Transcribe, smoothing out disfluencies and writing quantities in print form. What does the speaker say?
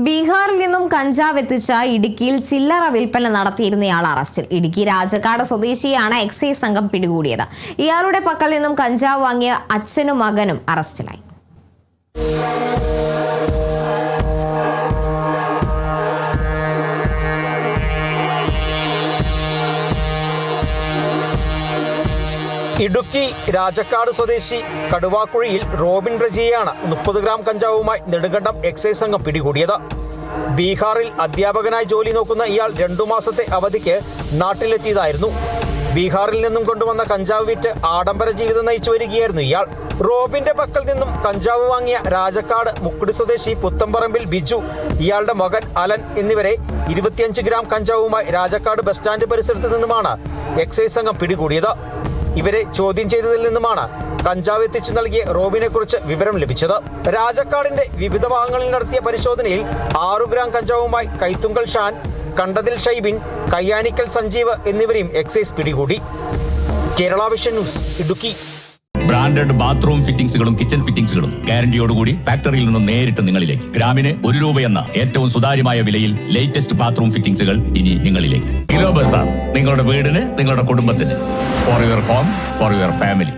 ബീഹാറിൽ നിന്നും കഞ്ചാവ് എത്തിച്ച ഇടുക്കിയിൽ ചില്ലറ വിൽപ്പന നടത്തിയിരുന്നയാൾ അറസ്റ്റിൽ. ഇടുക്കി രാജക്കാട് സ്വദേശിയാണ് എക്സൈസ് സംഘം പിടികൂടിയത്. ഇയാളുടെ പക്കൽ നിന്നും കഞ്ചാവ് വാങ്ങിയ അച്ഛനും മകനും അറസ്റ്റിലായി. ഇടുക്കി രാജക്കാട് സ്വദേശി കടുവാക്കുഴിയിൽ റോബിൻ റജിയെയാണ് 30 ഗ്രാം കഞ്ചാവുമായി നെടുങ്കണ്ടം എക്സൈസ് സംഘം പിടികൂടിയത്. ബീഹാറിൽ അധ്യാപകനായി ജോലി നോക്കുന്ന ഇയാൾ 2 മാസത്തെ അവധിക്ക് നാട്ടിലെത്തിയതായിരുന്നു. ബീഹാറിൽ നിന്നും കൊണ്ടുവന്ന കഞ്ചാവ് വിറ്റ് ആഡംബര ജീവിതം നയിച്ചു വരികയായിരുന്നു ഇയാൾ. റോബിന്റെ പക്കൽ നിന്നും കഞ്ചാവ് വാങ്ങിയ രാജക്കാട് മുക്കുടി സ്വദേശി പുത്തമ്പറമ്പിൽ ബിജു, ഇയാളുടെ മകൻ അലൻ എന്നിവരെ 25 ഗ്രാം കഞ്ചാവുമായി രാജക്കാട് ബസ് സ്റ്റാൻഡ് പരിസരത്ത് നിന്നുമാണ് എക്സൈസ് സംഘം പിടികൂടിയത്. ഇവരെ ചോദ്യം ചെയ്തതിൽ നിന്നുമാണ് കഞ്ചാവ് എത്തിച്ചു നൽകിയ റോബിനെ കുറിച്ച് വിവരം ലഭിച്ചത്. രാജക്കാടിന്റെ വിവിധ ഭാഗങ്ങളിൽ നടത്തിയ പരിശോധനയിൽ 6 ഗ്രാം കഞ്ചാവുമായി കൈത്തുങ്കൽ ഷാൻ, കണ്ടതിൽ ഷൈബിൻ, കയ്യാനിക്കൽ സഞ്ജീവ് എന്നിവരെയും എക്സൈസ് പിടികൂടി. Kerala vision news, Idukki. Branded bathroom ഫിറ്റിംഗ്സുകളും കിച്ചൺ ഫിറ്റിംഗ്സുകളും ഗ്യാരണ്ടിയോടുകൂടി ഫാക്ടറിയിൽ നിന്നും നേരിട്ട് നിങ്ങളിലേക്ക്. ഗ്രാമിന് 1 രൂപ എന്ന ഏറ്റവും സുതാര്യമായ വിലയിൽ ലേറ്റസ്റ്റ് ബാത്റൂം ഫിറ്റിംഗ്സുകൾ ഇനി നിങ്ങളിലേക്ക്. കിലോ ബസാർ, നിങ്ങളുടെ വീടിന്, നിങ്ങളുടെ കുടുംബത്തിന്. For your home, for your family.